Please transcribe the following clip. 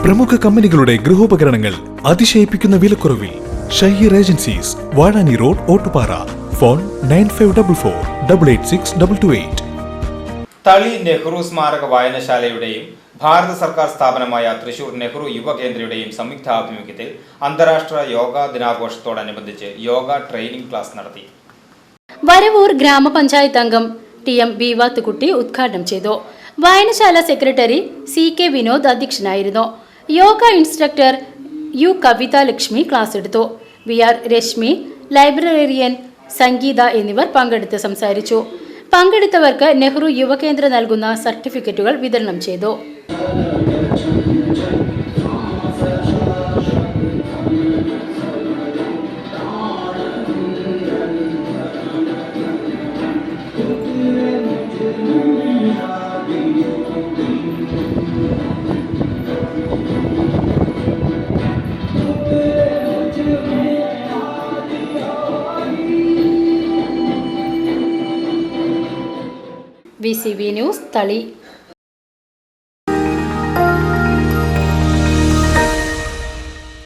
പ്രമുഖ കമ്പനികളുടെ ഗൃഹോപകരണങ്ങൾ അതിശയിപ്പിക്കുന്ന വിലക്കുറവിൽ. Shaheer agencies, Vazhani road, Ottupara. Phone 9544886228. തളി നെഹ്റു സ്മാരക വായനശാലയുടെയും ഭാരത സർക്കാർ സ്ഥാപനമായ തൃശൂർ നെഹ്റു യുവകേന്ദ്രയുടെയും സംയുക്താഭിമുഖ്യത്തിൽ അന്താരാഷ്ട്ര യോഗാ ദിനാഘോഷത്തോടനുബന്ധിച്ച് യോഗ ട്രെയിനിംഗ് ക്ലാസ് നടത്തി. വരവൂർ ഗ്രാമപഞ്ചായത്ത് അംഗം TM ബീവാത്തുകുട്ടി ഉദ്ഘാടനം ചെയ്തു. വായനശാല സെക്രട്ടറി CK വിനോദ് അധ്യക്ഷനായിരുന്നു. യോഗ ഇൻസ്ട്രക്ടർ U കവിത ലക്ഷ്മി ക്ലാസ് എടുത്തു. VR രശ്മി, ലൈബ്രറിയൻ സംഗീത എന്നിവർ പങ്കെടുത്ത് സംസാരിച്ചു. പങ്കെടുത്തവർക്ക് നെഹ്റു യുവകേന്ദ്ര നൽകുന്ന സർട്ടിഫിക്കറ്റുകൾ വിതരണം ചെയ്തു. VCV ന്യൂസ് തളി.